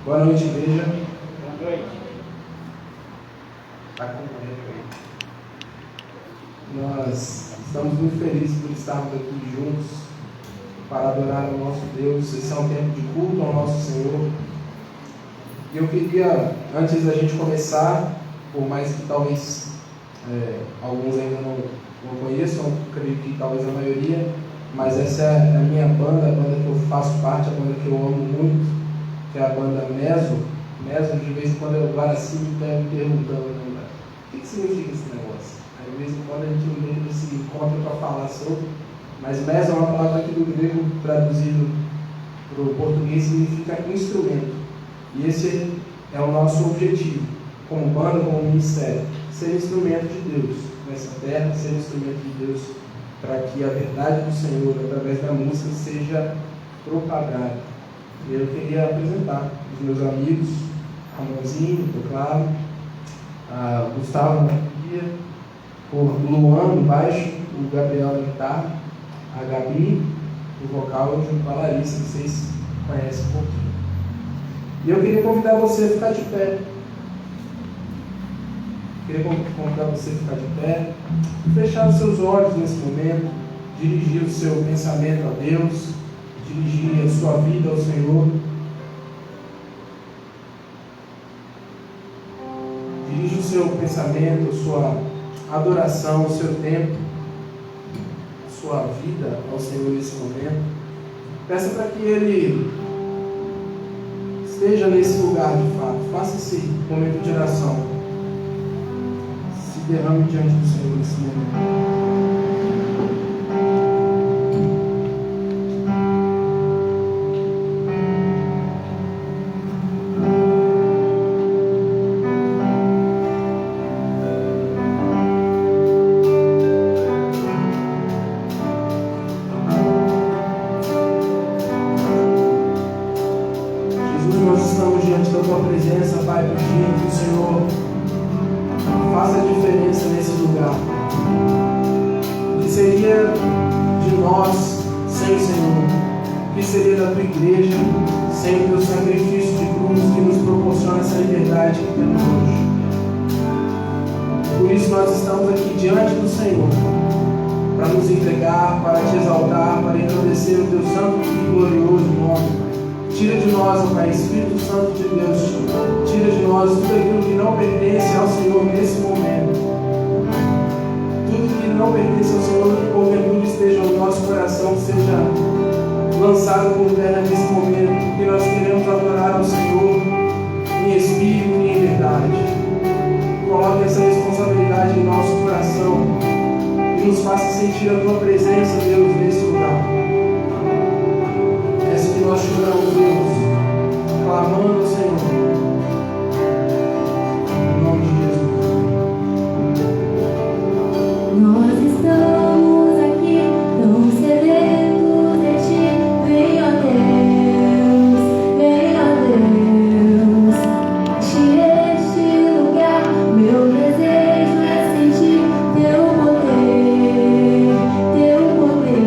Boa noite, igreja. Boa noite. Está acompanhando aí. Nós estamos muito felizes por estarmos aqui juntos para adorar ao nosso Deus. Esse é um tempo de culto ao nosso Senhor. E eu queria, antes da gente começar, por mais que talvez alguns ainda não conheçam, creio que talvez a maioria, mas essa é a minha banda, a banda que eu faço parte, a banda que eu amo muito, que é a banda Meso. Meso, de vez em quando eu vou assim me perguntando, né? O que significa esse negócio? Aí, de vez em quando a gente se encontra para falar sobre, mas Meso é uma palavra aqui do grego traduzido para o português, significa instrumento. E esse é o nosso objetivo, como banda, como ministério, ser instrumento de Deus nessa terra, ser instrumento de Deus para que a verdade do Senhor, através da música, seja propagada. E eu queria apresentar os meus amigos, Ramonzinho, teclado, Gustavo na bateria, o Luan no baixo, o Gabriel na guitarra, a Gabi no vocal e a Larissa, que vocês conhecem um pouquinho. E eu queria convidar você a ficar de pé. Queria convidar você a ficar de pé, fechar os seus olhos nesse momento, dirigir o seu pensamento a Deus, dirigir a sua vida ao Senhor. Dirige o seu pensamento, a sua adoração, o seu tempo, a sua vida ao Senhor nesse momento. Peça para que Ele esteja nesse lugar de fato. Faça esse momento de oração. Se derrame diante do Senhor nesse momento. Teu poder.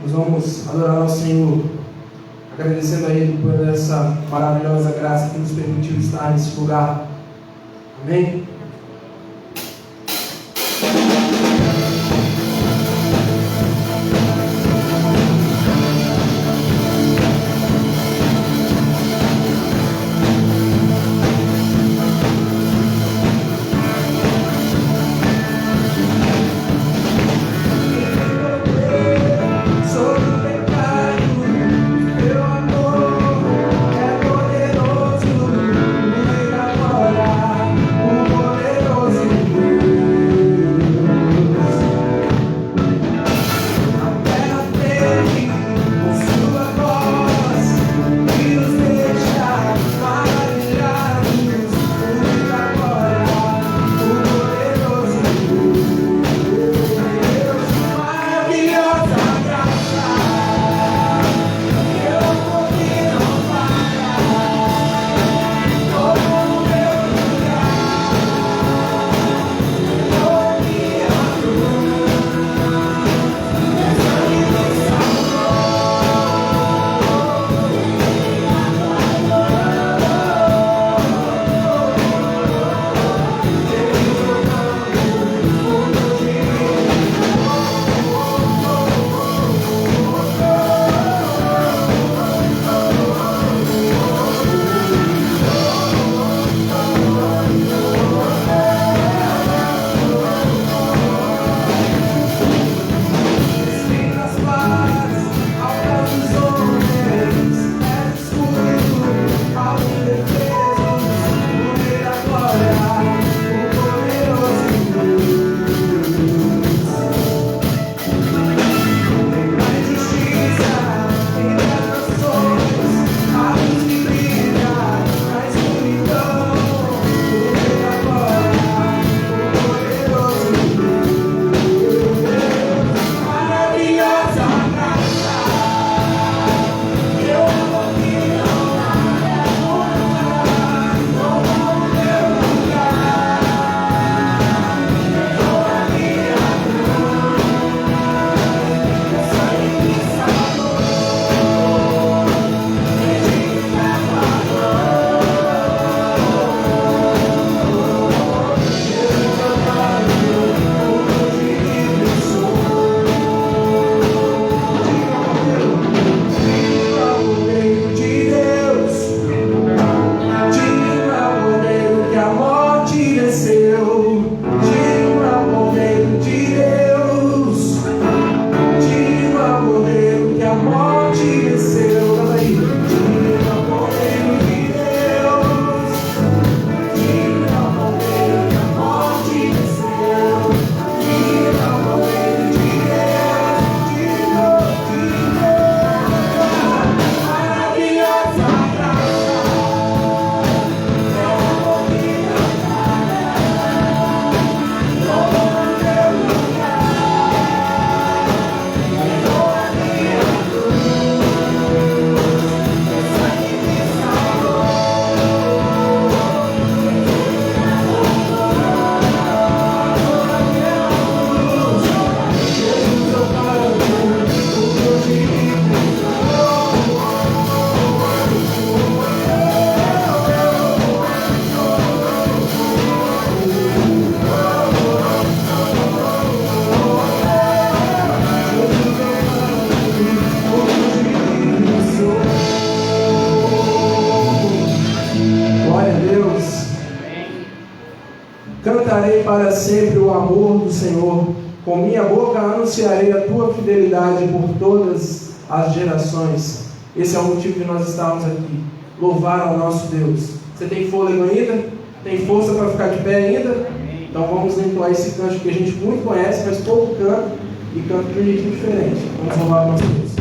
Nós vamos adorar ao Senhor, agradecendo a Ele por essa maravilhosa graça que nos permitiu estar nesse lugar. Amém? Cantarei para sempre o amor do Senhor. Com minha boca anunciarei a tua fidelidade por todas as gerações. Esse é o motivo de nós estarmos aqui. Louvar ao nosso Deus. Você tem fôlego ainda? Tem força para ficar de pé ainda? Então vamos entoar esse canto que a gente muito conhece, mas pouco canta e canta de um jeitinho diferente. Vamos louvar o nosso Deus.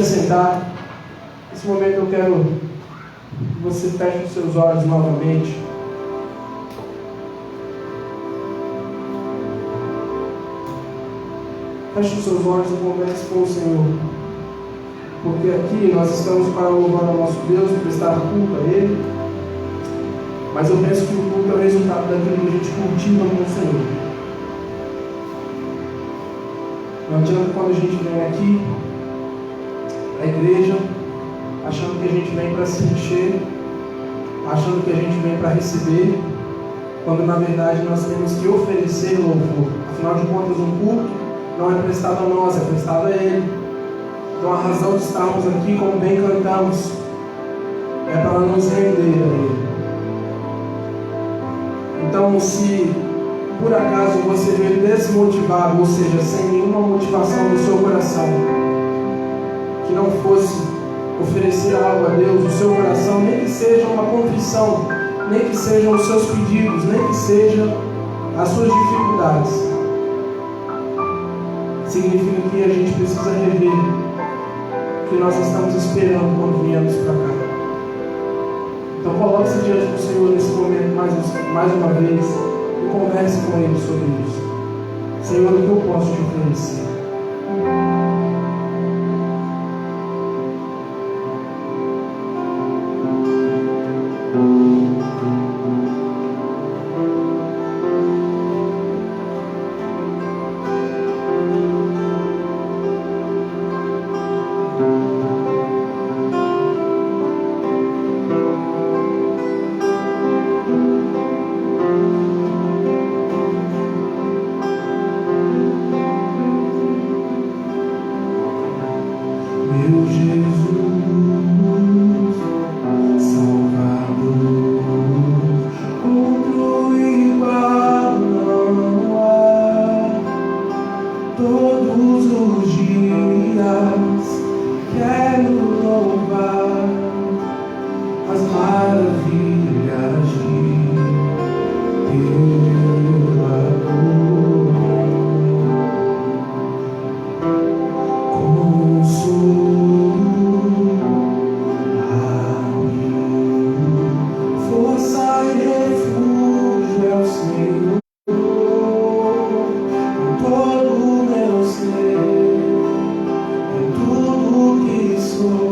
se assentar. Nesse momento eu quero que você feche os seus olhos novamente. Feche os seus olhos e converse com o Senhor. Porque aqui nós estamos para louvar ao nosso Deus, prestar culto a Ele. Mas eu penso que o culto é o resultado daquilo que a gente cultiva com o Senhor. Não adianta quando a gente vem aqui, a igreja, achando que a gente vem para se encher, achando que a gente vem para receber, quando na verdade nós temos que oferecer louvor. Afinal de contas, um culto não é prestado a nós, é prestado a Ele. Então a razão de estarmos aqui, como bem cantamos, é para nos render a Ele. Então, se por acaso você veio desmotivado, ou seja, sem nenhuma motivação no seu coração, que não fosse oferecer algo a Deus, o seu coração, nem que seja uma confissão, nem que sejam os seus pedidos, nem que sejam as suas dificuldades, significa que a gente precisa rever o que nós estamos esperando quando viemos para cá. Então coloque-se diante do Senhor nesse momento mais uma vez e converse com Ele sobre isso. Senhor, o que eu posso te oferecer? Todo meu ser, tudo que sou.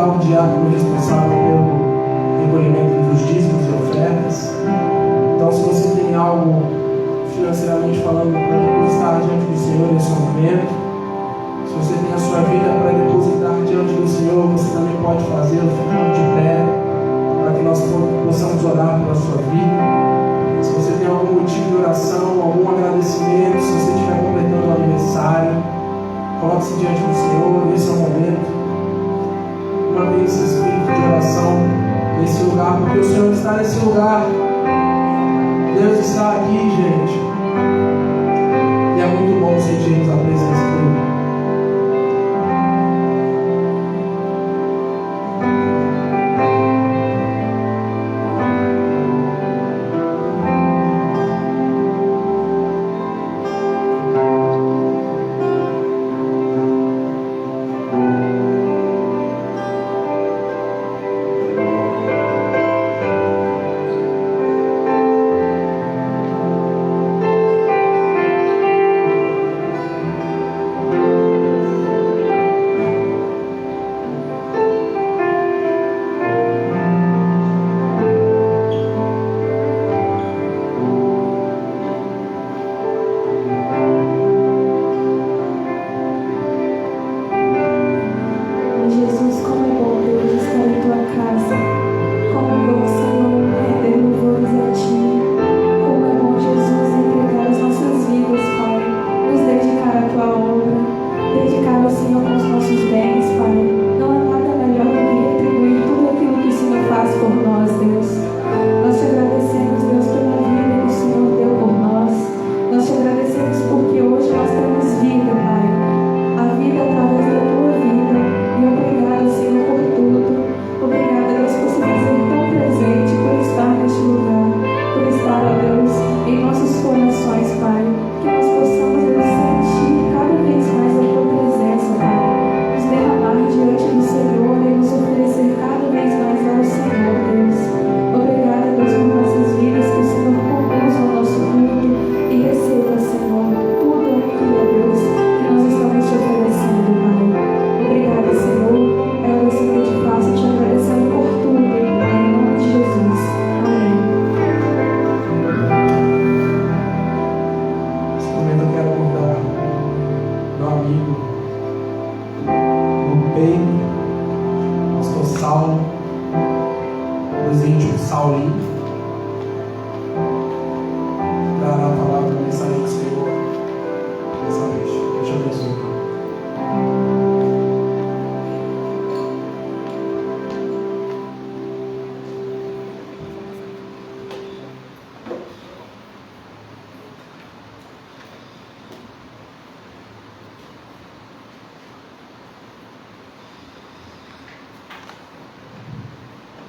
ao diácono responsável pelo recolhimento dos dízimos e ofertas. Então, se você tem algo financeiramente falando para depositar diante do Senhor nesse momento, se você tem a sua vida para depositar diante do Senhor, você também pode fazê-lo ficando de pé, para que nós possamos orar pela sua vida. Se você tem algum motivo de oração, algum agradecimento, se você estiver completando um aniversário, coloque-se diante do Senhor, esse é o momento. Mantenha esse espírito de oração nesse lugar, porque o Senhor está nesse lugar. Deus está aqui, gente. E é muito bom sentirmos a presença dEle.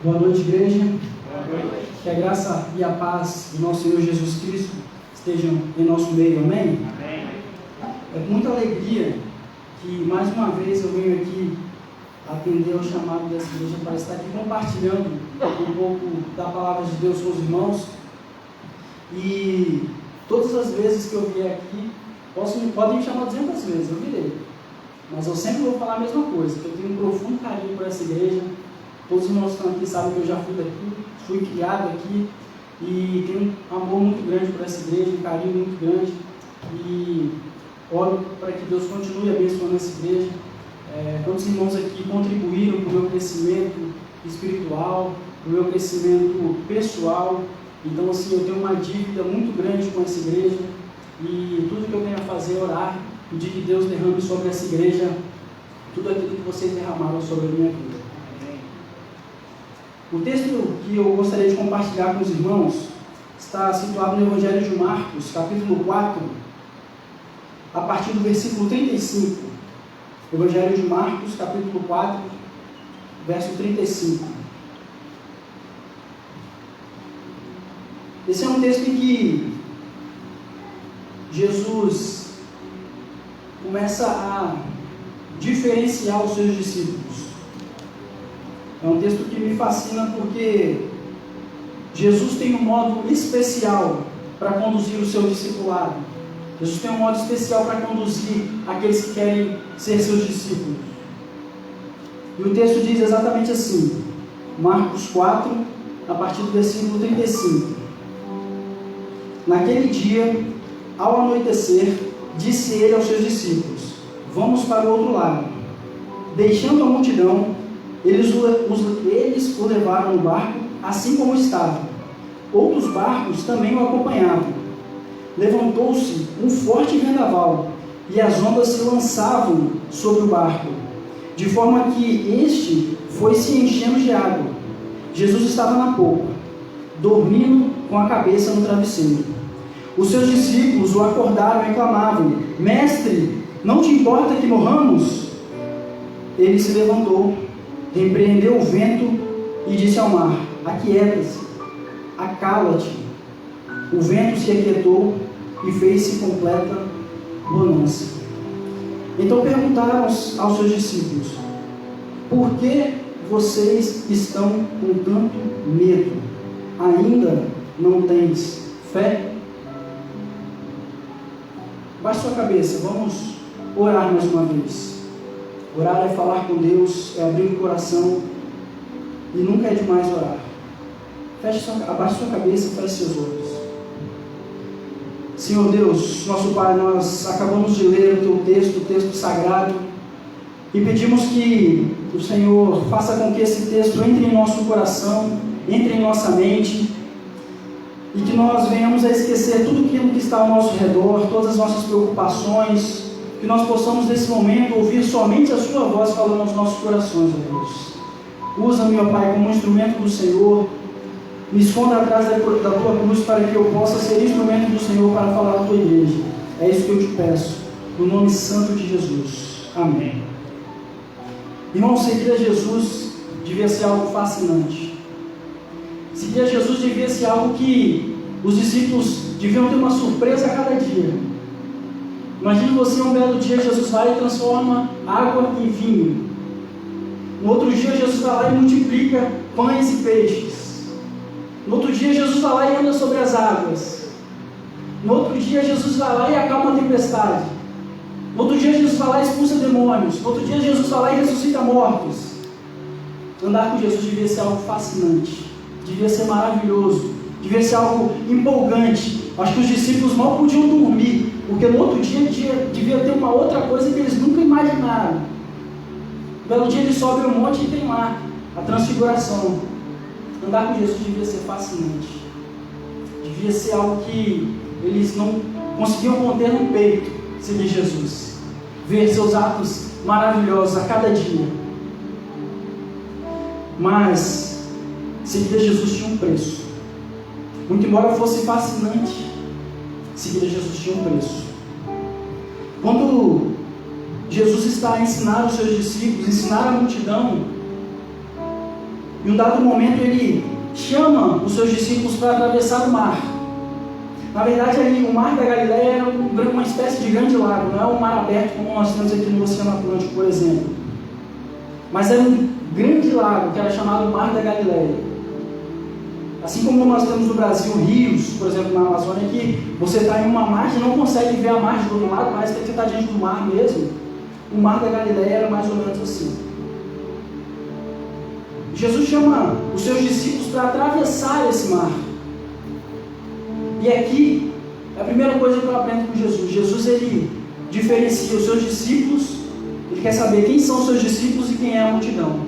Boa noite, igreja. Boa noite. Que a graça e a paz do nosso Senhor Jesus Cristo estejam em nosso meio. Amém? Amém. É com muita alegria que mais uma vez eu venho aqui atender ao chamado dessa igreja para estar aqui compartilhando um pouco da palavra de Deus com os irmãos. E todas as vezes que eu vier aqui, podem me chamar 200 vezes, eu virei. Mas eu sempre vou falar a mesma coisa, que eu tenho um profundo carinho por essa igreja. Todos os irmãos que estão aqui sabem que eu já fui daqui, fui criado aqui e tenho um amor muito grande por essa igreja, um carinho muito grande, e oro para que Deus continue abençoando essa igreja. Todos os irmãos aqui contribuíram para o meu crescimento espiritual, para o meu crescimento pessoal. Então, assim, eu tenho uma dívida muito grande com essa igreja, e tudo que eu tenho a fazer é orar, pedir que Deus derrame sobre essa igreja tudo aquilo que vocês derramaram sobre a minha vida. O texto que eu gostaria de compartilhar com os irmãos está situado no Evangelho de Marcos, capítulo 4, a partir do versículo 35. Evangelho de Marcos, capítulo 4, verso 35. Esse é um texto em que Jesus começa a diferenciar os seus discípulos. É um texto que me fascina porque Jesus tem um modo especial para conduzir o seu discipulado. Jesus tem um modo especial para conduzir aqueles que querem ser seus discípulos. E o texto diz exatamente assim, Marcos 4, a partir do versículo 35. Naquele dia, ao anoitecer, disse ele aos seus discípulos: vamos para o outro lado. Deixando a multidão, eles o levaram no barco, assim como estava. Outros barcos também o acompanhavam. Levantou-se um forte vendaval, e as ondas se lançavam sobre o barco, de forma que este foi se enchendo de água. Jesus estava na popa, dormindo com a cabeça no travesseiro. Os seus discípulos o acordaram e clamavam: Mestre, não te importa que morramos? Ele se levantou, repreendeu o vento e disse ao mar: aquieta-se, acala-te. O vento se aquietou e fez-se completa bonança. Então perguntaram aos seus discípulos: por que vocês estão com tanto medo? Ainda não tens fé? Baixe sua cabeça, vamos orar mais uma vez. Orar é falar com Deus, é abrir o coração, e nunca é demais orar. Abaixe sua cabeça e feche seus olhos. Senhor Deus, nosso Pai, nós acabamos de ler o Teu texto sagrado, e pedimos que o Senhor faça com que esse texto entre em nosso coração, entre em nossa mente, e que nós venhamos a esquecer tudo aquilo que está ao nosso redor, todas as nossas preocupações, que nós possamos nesse momento ouvir somente a Sua voz falando aos nossos corações, ó Deus. Usa-me, ó Pai, como um instrumento do Senhor, me esconda atrás da Tua cruz para que eu possa ser instrumento do Senhor para falar à Tua igreja. É isso que eu te peço, no nome santo de Jesus. Amém. Irmão, seguir a Jesus devia ser algo fascinante. Seguir a Jesus devia ser algo que os discípulos deviam ter uma surpresa a cada dia. Imagine você, um belo dia, Jesus vai e transforma água em vinho. No outro dia, Jesus vai lá e multiplica pães e peixes. No outro dia, Jesus vai lá e anda sobre as águas. No outro dia, Jesus vai lá e acalma a tempestade. No outro dia, Jesus vai lá e expulsa demônios. No outro dia, Jesus vai lá e ressuscita mortos. Andar com Jesus devia ser algo fascinante, devia ser maravilhoso, devia ser algo empolgante. Acho que os discípulos mal podiam dormir, porque no outro dia devia ter uma outra coisa que eles nunca imaginaram. No belo dia ele sobe um monte e tem lá a transfiguração. Andar com Jesus devia ser fascinante, devia ser algo que eles não conseguiam conter no peito. Seguir Jesus, ver seus atos maravilhosos a cada dia. Mas seguir a Jesus tinha um preço. Muito embora fosse fascinante, seguir a Jesus tinha um preço. Quando Jesus está a ensinar os seus discípulos, ensinar a multidão, em um dado momento ele chama os seus discípulos para atravessar o mar. Na verdade, ali, o Mar da Galileia era uma espécie de grande lago, não é um mar aberto como nós temos aqui no Oceano Atlântico, por exemplo. Mas era um grande lago que era chamado Mar da Galileia. Assim como nós temos no Brasil rios, por exemplo, na Amazônia, que você está em uma margem e não consegue ver a margem do outro lado, mas tem que estar diante do mar mesmo. O Mar da Galileia era mais ou menos assim. Jesus chama os seus discípulos para atravessar esse mar. E aqui, é a primeira coisa que eu aprendo com Jesus. Jesus, ele diferencia os seus discípulos, ele quer saber quem são os seus discípulos e quem é a multidão.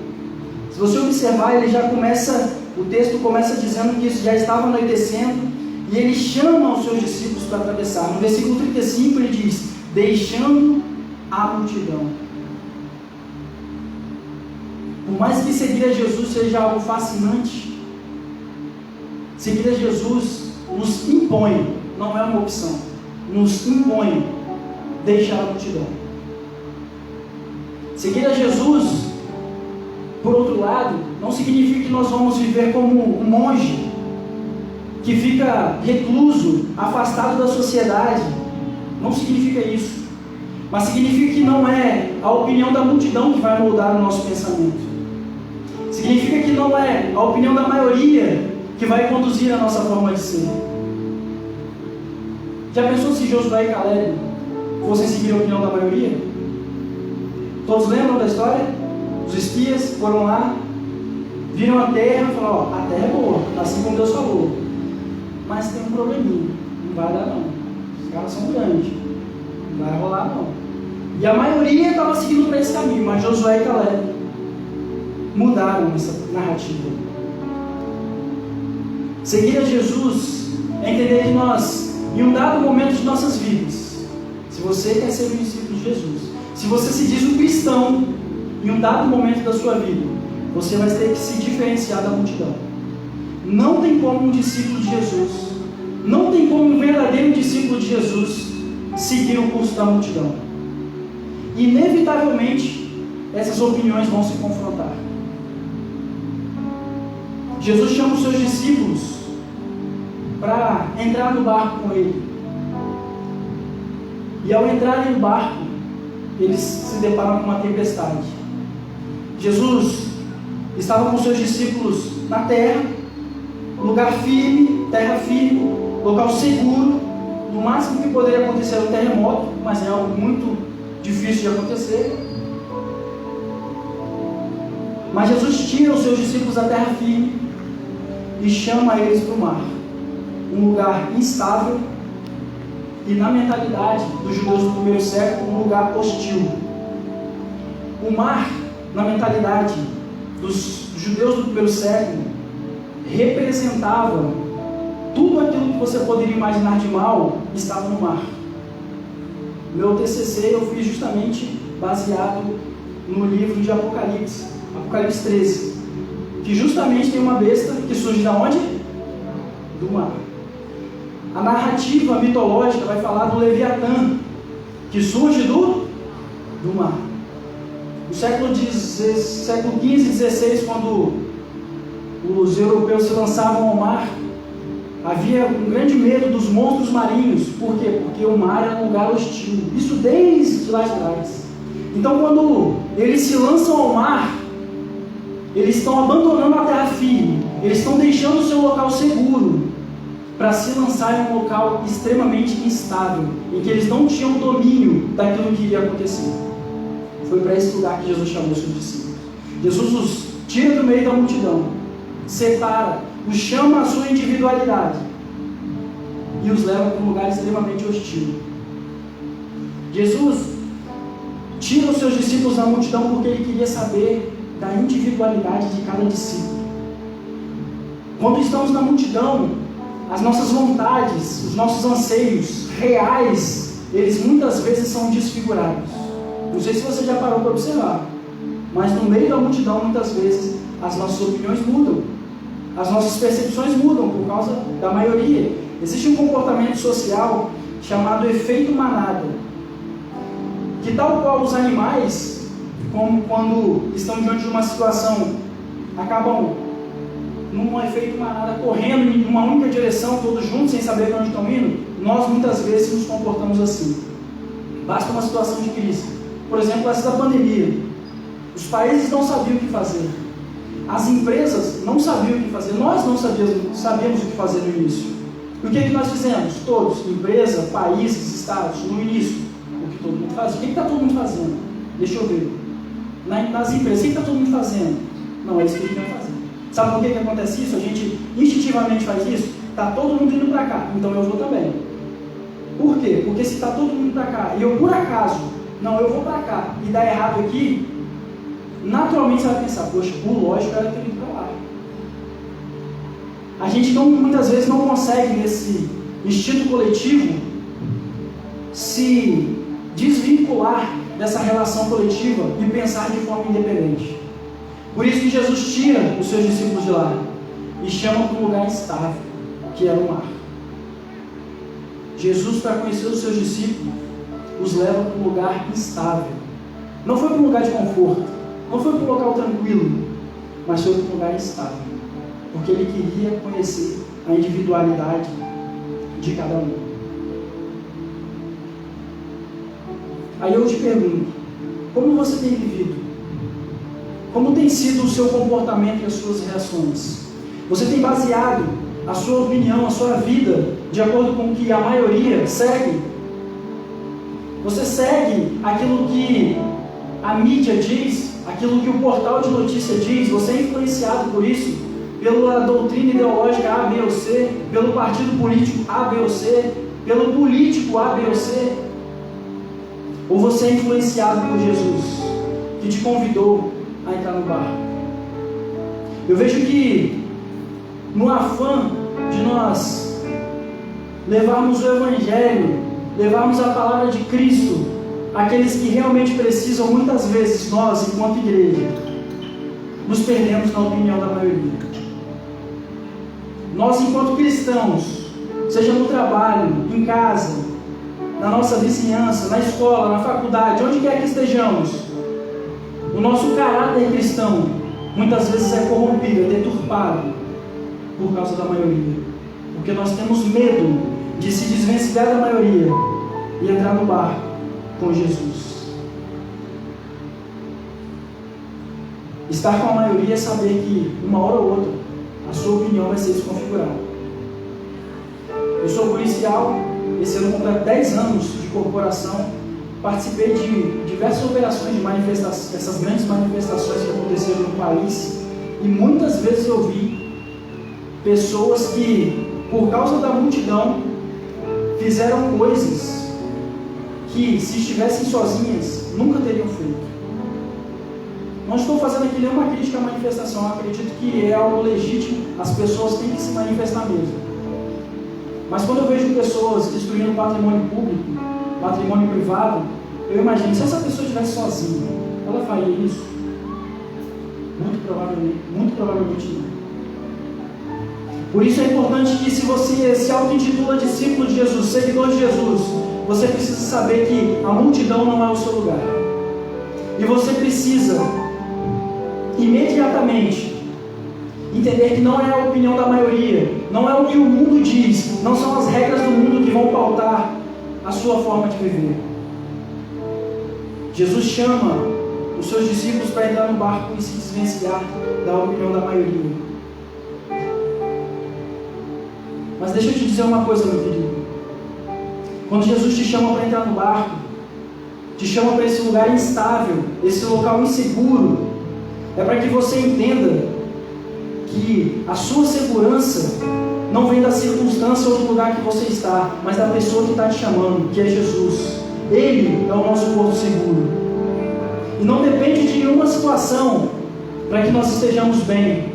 Se você observar, ele já começa, o texto começa dizendo que isso já estava anoitecendo, e ele chama os seus discípulos para atravessar. No versículo 35 ele diz: deixando a multidão. Por mais que seguir a Jesus seja algo fascinante, seguir a Jesus nos impõe, não é uma opção, nos impõe deixar a multidão. Seguir a Jesus, por outro lado, não significa que nós vamos viver como um monge que fica recluso, afastado da sociedade. Não significa isso. Mas significa que não é a opinião da multidão que vai moldar o nosso pensamento. Significa que não é a opinião da maioria que vai conduzir a nossa forma de ser. Já pensou se Josué e Caleb fossem seguir a opinião da maioria? Todos lembram da história? Os espias foram lá, viram a terra e falaram: ó, a terra é boa, assim como Deus falou, mas tem um probleminha, não vai dar não, os caras são grandes, não vai rolar não. E a maioria estava seguindo para esse caminho, mas Josué e Caleb mudaram essa narrativa. Seguir a Jesus é entender que nós, em um dado momento de nossas vidas, se você quer ser um discípulo de Jesus, se você se diz um cristão, em um dado momento da sua vida, você vai ter que se diferenciar da multidão. Não tem como um discípulo de Jesus, não tem como um verdadeiro discípulo de Jesus seguir o curso da multidão. Inevitavelmente, essas opiniões vão se confrontar. Jesus chama os seus discípulos para entrar no barco com ele. E ao entrarem no barco, eles se deparam com uma tempestade. Jesus estava com seus discípulos na terra, lugar firme, terra firme, local seguro. No máximo que poderia acontecer era um terremoto, mas é algo muito difícil de acontecer. Mas Jesus tira os seus discípulos da terra firme e chama eles para o mar, um lugar instável e, na mentalidade dos judeus do primeiro século, um lugar hostil. O mar, na mentalidade dos judeus do primeiro século, representava tudo aquilo que você poderia imaginar de mal estava no mar. Meu TCC eu fiz justamente baseado no livro de Apocalipse 13, que justamente tem uma besta que surge de onde? Do mar. A narrativa mitológica vai falar do Leviatã, que surge do mar. No século XV e XVI, quando os europeus se lançavam ao mar, havia um grande medo dos monstros marinhos. Por quê? Porque o mar era um lugar hostil. Isso desde lá de trás. Então, quando eles se lançam ao mar, eles estão abandonando a terra firme, eles estão deixando o seu local seguro para se lançar em um local extremamente instável, em que eles não tinham domínio daquilo que iria acontecer. Foi para esse lugar que Jesus chamou os seus discípulos. Jesus os tira do meio da multidão, separa, os chama à sua individualidade e os leva para um lugar extremamente hostil. Jesus tira os seus discípulos da multidão porque ele queria saber da individualidade de cada discípulo. Quando estamos na multidão, as nossas vontades, os nossos anseios reais, eles muitas vezes são desfigurados. Não sei se você já parou para observar, mas no meio da multidão, muitas vezes, as nossas opiniões mudam, as nossas percepções mudam por causa da maioria. Existe um comportamento social chamado efeito manada, que tal qual os animais, como quando estão diante de uma situação, acabam num efeito manada, correndo em uma única direção, todos juntos, sem saber para onde estão indo. Nós muitas vezes nos comportamos assim. Basta uma situação de crise, por exemplo, essa da pandemia. Os países não sabiam o que fazer, as empresas não sabiam o que fazer, nós não sabíamos o que fazer no início. E o que nós fizemos? Todos, empresa, países, estados, no início, o que todo mundo faz. O que está todo mundo fazendo? Deixa eu ver. Nas empresas, o que está todo mundo fazendo? Não, é isso que a gente vai fazer. Sabe por que acontece isso? A gente instintivamente faz isso. Está todo mundo indo para cá, então eu vou também. Por quê? Porque se está todo mundo para cá e eu por acaso, não, eu vou para cá e dá errado aqui, naturalmente você vai pensar, poxa, o lógico era ter ido para lá. A gente muitas vezes não consegue, nesse instinto coletivo, se desvincular dessa relação coletiva e pensar de forma independente. Por isso que Jesus tira os seus discípulos de lá e chama para um lugar estável, que era o mar. Jesus, para conhecer os seus discípulos, os leva para um lugar instável. Não foi para um lugar de conforto, não foi para um local tranquilo, mas foi para um lugar instável, porque ele queria conhecer a individualidade de cada um. Aí eu te pergunto, como você tem vivido? Como tem sido o seu comportamento e as suas reações? Você tem baseado a sua opinião, a sua vida, de acordo com o que a maioria segue? Você segue aquilo que a mídia diz? aquilo que o portal de notícia diz, você é influenciado por isso, pela doutrina ideológica A, B ou C, pelo partido político A, B ou C, pelo político A, B ou C, ou você é influenciado por Jesus, que te convidou a entrar no barco? Eu vejo que, no afã de nós levarmos o Evangelho, levarmos a palavra de Cristo àqueles que realmente precisam, muitas vezes nós, enquanto igreja, nos perdemos na opinião da maioria. Nós, enquanto cristãos, seja no trabalho, em casa, na nossa vizinhança, na escola, na faculdade, onde quer que estejamos, o nosso caráter cristão muitas vezes é corrompido, é deturpado por causa da maioria, porque nós temos medo de se desvencilhar da maioria e entrar no barco com Jesus. Estar com a maioria é saber que uma hora ou outra a sua opinião vai ser desconfigurada. Eu sou policial, esse ano completo 10 anos de corporação, participei de diversas operações de manifestação, essas grandes manifestações que aconteceram no país, e muitas vezes eu vi pessoas que, por causa da multidão, fizeram coisas que, se estivessem sozinhas, nunca teriam feito. Não estou fazendo aqui nenhuma crítica à manifestação, eu acredito que é algo legítimo, as pessoas têm que se manifestar mesmo. Mas quando eu vejo pessoas destruindo patrimônio público, patrimônio privado, eu imagino, se essa pessoa estivesse sozinha, ela faria isso? Muito provavelmente não. Por isso é importante que, se você se auto-intitula discípulo de Jesus, seguidor de Jesus, você precisa saber que a multidão não é o seu lugar. E você precisa imediatamente entender que não é a opinião da maioria, não é o que o mundo diz, não são as regras do mundo que vão pautar a sua forma de viver. Jesus chama os seus discípulos para entrar no barco e se desvencilhar da opinião da maioria. Mas deixa eu te dizer uma coisa, meu querido. Quando Jesus te chama para entrar no barco, te chama para esse lugar instável, esse local inseguro, é para que você entenda que a sua segurança não vem da circunstância ou do lugar que você está, mas da pessoa que está te chamando, que é Jesus. Ele é o nosso porto seguro. E não depende de nenhuma situação para que nós estejamos bem.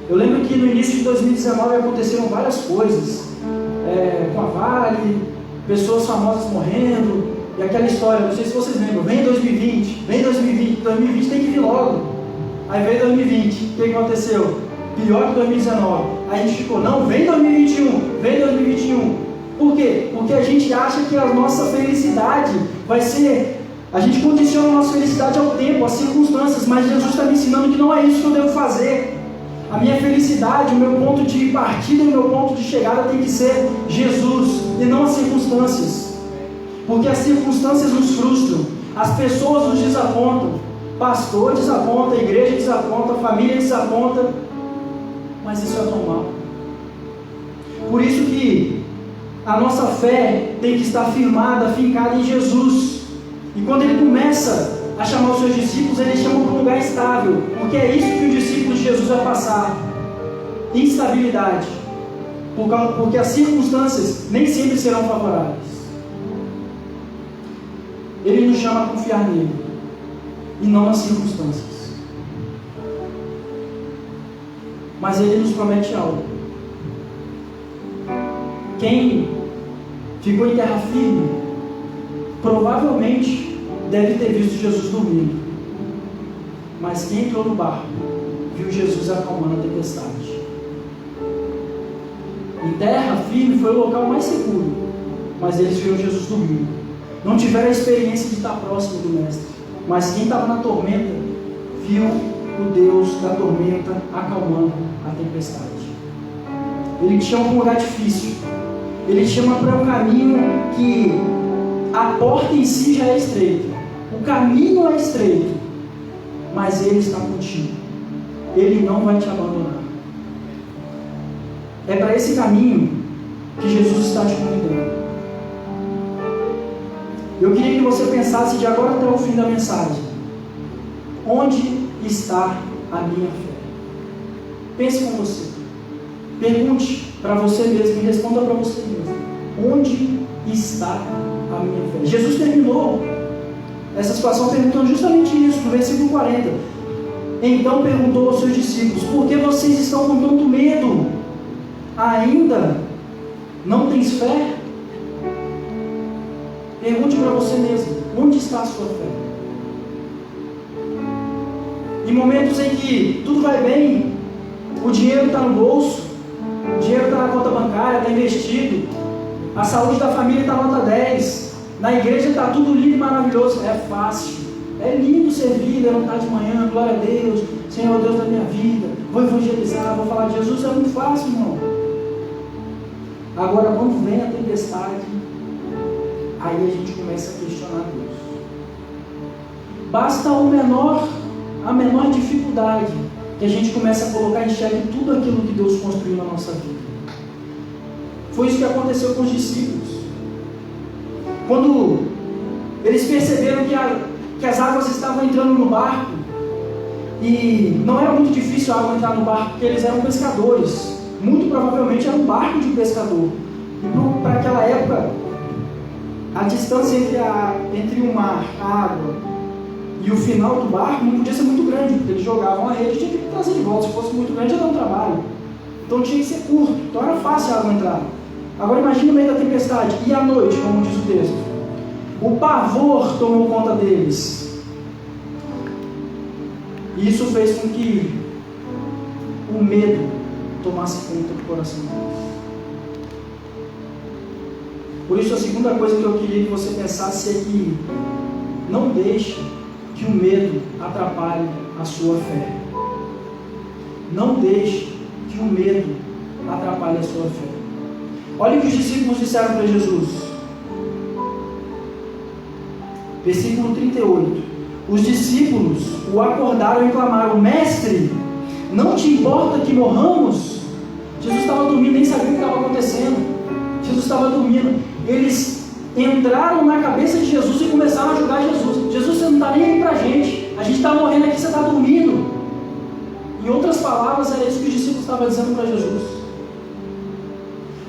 Eu lembro que no início de 2019 aconteceram várias coisas, com a Vale, pessoas famosas morrendo, e aquela história, não sei se vocês lembram, vem 2020, 2020 tem que vir logo. Aí veio 2020, o que aconteceu? Pior que 2019. Aí a gente ficou, não, vem 2021. Por quê? Porque a gente acha que a nossa felicidade vai ser, a gente condiciona a nossa felicidade ao tempo, às circunstâncias, mas Jesus está me ensinando que não é isso que eu devo fazer. A minha felicidade, o meu ponto de partida e o meu ponto de chegada tem que ser Jesus e não as circunstâncias. Porque as circunstâncias nos frustram, as pessoas nos desapontam, pastor desaponta, a igreja desaponta, a família desaponta, mas isso é normal. Por isso que a nossa fé tem que estar firmada, fincada em Jesus. E quando ele começa a chamar os seus discípulos, ele chama para um lugar estável, porque é isso que o discípulo de Jesus vai passar: instabilidade, porque as circunstâncias nem sempre serão favoráveis. Ele nos chama a confiar nele e não nas circunstâncias, mas ele nos promete algo. Quem ficou em terra firme provavelmente deve ter visto Jesus dormindo, mas quem entrou no barco viu Jesus acalmando a tempestade. Em terra firme foi o local mais seguro, mas eles viram Jesus dormindo. Não tiveram a experiência de estar próximo do Mestre, mas quem estava na tormenta viu o Deus da tormenta acalmando a tempestade. Ele te chama para um lugar difícil, ele te chama para um caminho que a porta em si já é estreita, o caminho é estreito, mas ele está contigo, ele não vai te abandonar. É para esse caminho que Jesus está te convidando. Eu queria que você pensasse de agora até o fim da mensagem: onde está a minha fé? Pense com você. Pergunte para você mesmo e responda para você mesmo. Onde está a minha fé? Jesus terminou essa situação perguntando justamente isso, no versículo 40. Então perguntou aos seus discípulos: por que vocês estão com tanto medo? Ainda não tens fé? Pergunte para você mesmo: onde está a sua fé? Em momentos em que tudo vai bem, o dinheiro está no bolso, o dinheiro está na conta bancária, está investido, a saúde da família está nota 10, na igreja está tudo lindo e maravilhoso, é fácil, é lindo servir, levantar de manhã, glória a Deus, Senhor Deus da minha vida, vou evangelizar, vou falar de Jesus, é muito fácil, irmão. Agora, quando vem a tempestade, aí a gente começa a questionar Deus. Basta a menor dificuldade que a gente começa a colocar em xeque tudo aquilo que Deus construiu na nossa vida. Foi isso que aconteceu com os discípulos. Quando eles perceberam que as águas estavam entrando no barco, e não era muito difícil a água entrar no barco, porque eles eram pescadores. Muito provavelmente era um barco de pescador. E para aquela época, a distância entre o mar, a água e o final do barco não podia ser muito grande, porque eles jogavam a rede e tinha que trazer de volta. Se fosse muito grande, ia dar um trabalho. Então tinha que ser curto, então era fácil a água entrar. Agora imagine no meio da tempestade, e à noite, como diz o texto. O pavor tomou conta deles. E isso fez com que o medo tomasse conta do coração deles. Por isso a segunda coisa que eu queria que você pensasse é que não deixe que o medo atrapalhe a sua fé. Não deixe que o medo atrapalhe a sua fé. Olha o que os discípulos disseram para Jesus. Versículo 38. Os discípulos o acordaram e clamaram: Mestre, não te importa que morramos? Jesus estava dormindo, nem sabia o que estava acontecendo. Jesus estava dormindo. Eles entraram na cabeça de Jesus e começaram a julgar Jesus. Jesus, você não está nem aí para a gente está morrendo aqui, você está dormindo. Em outras palavras, era isso que os discípulos estavam dizendo para Jesus.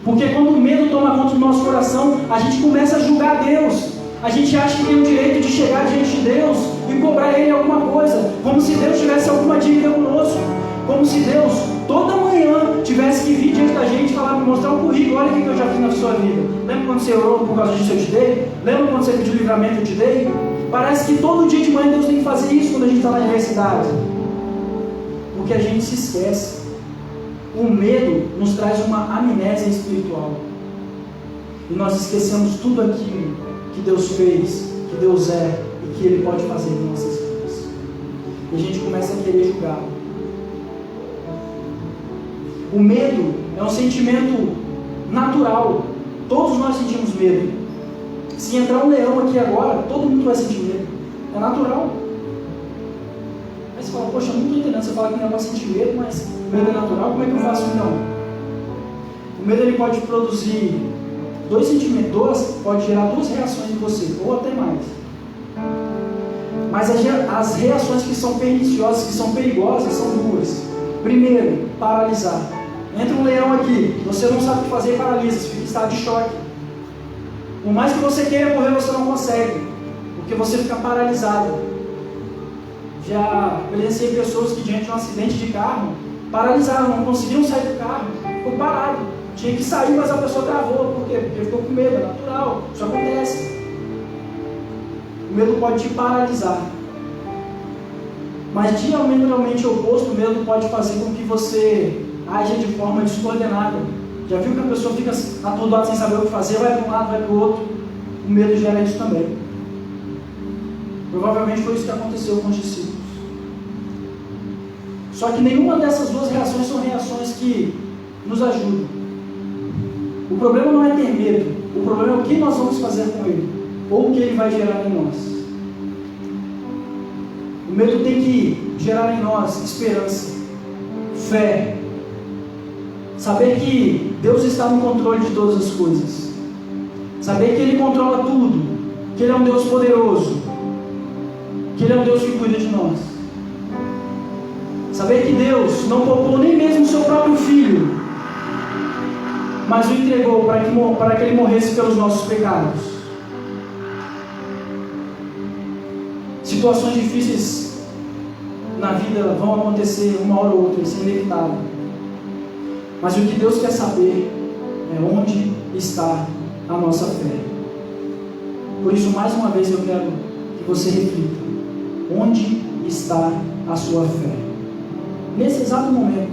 Porque quando o medo toma conta do nosso coração, a gente começa a julgar Deus. A gente acha que tem o direito de chegar diante de Deus e cobrar Ele alguma coisa, como se Deus tivesse alguma dívida conosco, como se Deus toda manhã tivesse que vir diante da gente e falar, me mostrar um currículo: olha o que eu já fiz na sua vida. Lembra quando você orou por causa disso eu te dei? Lembra quando você pediu livramento eu te dei? Parece que todo dia de manhã Deus tem que fazer isso quando a gente está na universidade, porque a gente se esquece. O medo nos traz uma amnésia espiritual e nós esquecemos tudo aquilo que Deus fez, que Deus é e que Ele pode fazer em nossas vidas, e a gente começa a querer julgá-lo. O medo é um sentimento natural. Todos nós sentimos medo. Se entrar um leão aqui agora, todo mundo vai sentir medo. É natural. Aí você fala, poxa, eu não estou entendendo. Você fala que não é para sentir medo, mas medo é natural. Como é que eu faço então? O medo ele pode produzir dois sentimentos, pode gerar duas reações em você, ou até mais. Mas as reações que são perniciosas, que são perigosas, são duas. Primeiro, paralisar. Entra um leão aqui, você não sabe o que fazer e paralisa, você fica em estado de choque. Por mais que você queira correr, você não consegue, porque você fica paralisado. Já presenciei pessoas que diante de um acidente de carro, paralisaram, não conseguiram sair do carro, ficou parado. Tinha que sair, mas a pessoa travou. Por quê? Porque ficou com medo, é natural, isso acontece. O medo pode te paralisar. Mas diametralmente oposto, o medo pode fazer com que você haja de forma descoordenada. Já viu que a pessoa fica atordoada sem saber o que fazer, vai para um lado, vai para o outro? O medo gera isso também. Provavelmente foi isso que aconteceu com os discípulos. Só que nenhuma dessas duas reações são reações que nos ajudam. O problema não é ter medo, o problema é o que nós vamos fazer com ele, ou o que ele vai gerar em nós. O medo tem que gerar em nós esperança, fé, saber que Deus está no controle de todas as coisas, saber que Ele controla tudo, que Ele é um Deus poderoso, que Ele é um Deus que cuida de nós. Saber que Deus não poupou nem mesmo o seu próprio Filho, mas o entregou para que Ele morresse pelos nossos pecados. Situações difíceis na vida vão acontecer uma hora ou outra, isso é inevitável. Mas o que Deus quer saber é onde está a nossa fé. Por isso, mais uma vez, eu quero que você reflita: onde está a sua fé? Nesse exato momento,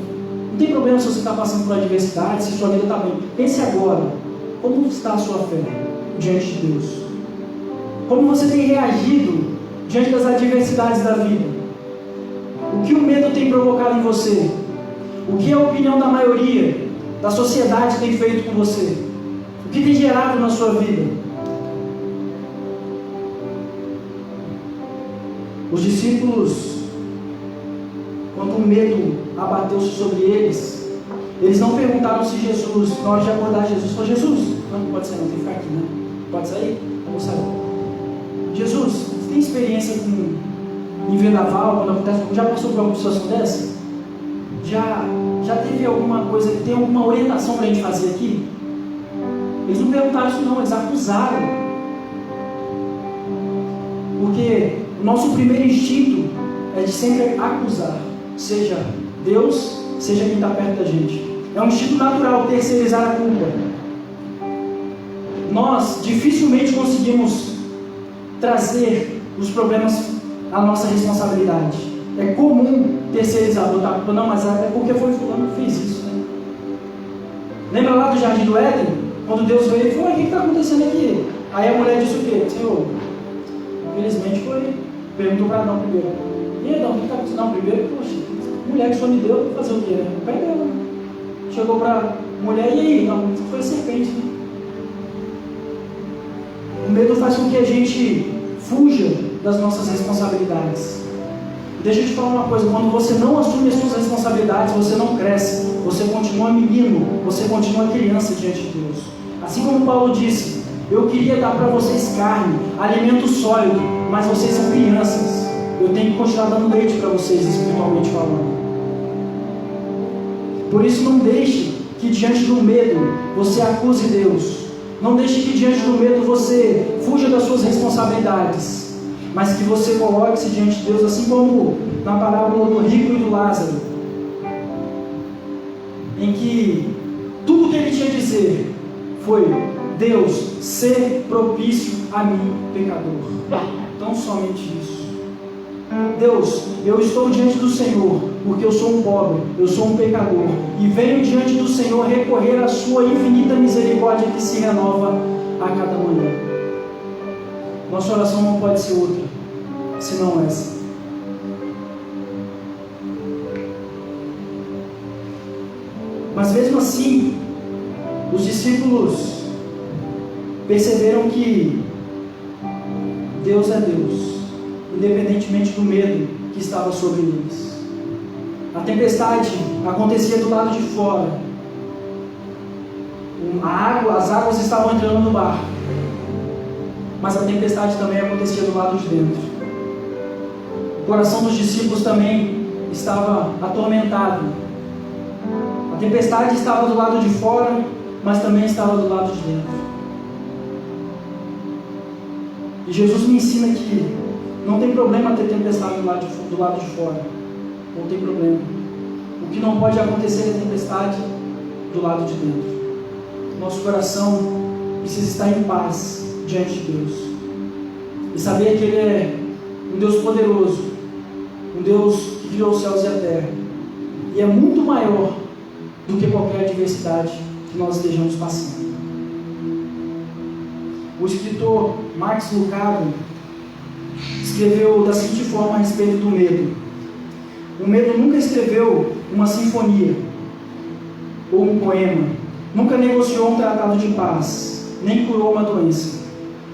não tem problema se você está passando por adversidade, se sua vida está bem. Pense agora: como está a sua fé diante de Deus? Como você tem reagido diante das adversidades da vida? O que o medo tem provocado em você? O que a opinião da maioria da sociedade tem feito com você? O que tem gerado na sua vida? Os discípulos, quando o medo abateu-se sobre eles, eles não perguntaram se Jesus, na hora de acordar Jesus, falou: Jesus, não pode sair, não, tem que ficar aqui, né? Pode sair? Eu vou sair. Jesus, você tem experiência em vendaval, quando acontece? Já passou por alguma situação dessa? Já teve alguma coisa, tem alguma orientação para a gente fazer aqui? Eles não perguntaram isso não, eles acusaram. Porque o nosso primeiro instinto é de sempre acusar, seja Deus, seja quem está perto da gente. É um instinto natural terceirizar a culpa. Nós dificilmente conseguimos trazer os problemas à nossa responsabilidade. É comum terceirizar, botar a culpa, não, mas é porque foi fulano que fez isso, né? Lembra lá do Jardim do Éden? Quando Deus veio e falou: o que está acontecendo aqui? Aí a mulher disse o quê? Senhor, infelizmente foi, perguntou para Adão primeiro: e Adão, o que está acontecendo? Não, primeiro, poxa, mulher que só me deu, fazer o quê, né? O pai dela. Chegou para a mulher: e aí? Não, foi a serpente, né? O medo faz com que a gente fuja das nossas responsabilidades. Deixa eu te falar uma coisa: quando você não assume as suas responsabilidades, você não cresce, você continua menino, você continua criança diante de Deus. Assim como Paulo disse: eu queria dar para vocês carne, alimento sólido, mas vocês são crianças, eu tenho que continuar dando leite para vocês, espiritualmente falando. Por isso, não deixe que diante do medo você acuse Deus. Não deixe que diante do medo você fuja das suas responsabilidades, mas que você coloque-se diante de Deus, assim como na parábola do rico e do Lázaro, em que tudo que ele tinha a dizer foi: Deus, ser propício a mim, pecador. Tão somente isso. Deus, eu estou diante do Senhor, porque eu sou um pobre, eu sou um pecador, e venho diante do Senhor recorrer à sua infinita misericórdia que se renova a cada manhã. Nossa oração não pode ser outra, senão essa. Mas mesmo assim, os discípulos perceberam que Deus é Deus, independentemente do medo que estava sobre eles. A tempestade acontecia do lado de fora. As águas estavam entrando no barco, mas a tempestade também acontecia do lado de dentro. O coração dos discípulos também estava atormentado. A tempestade estava do lado de fora, mas também estava do lado de dentro. E Jesus me ensina que não tem problema ter tempestade do lado de fora. Não tem problema. O que não pode acontecer é tempestade do lado de dentro. Nosso coração precisa estar em paz diante de Deus. E saber que Ele é um Deus poderoso. Um Deus que criou os céus e a terra. E é muito maior do que qualquer adversidade que nós estejamos passando. O escritor Max Lucado escreveu da seguinte forma a respeito do medo: o medo nunca escreveu uma sinfonia ou um poema, nunca negociou um tratado de paz, nem curou uma doença.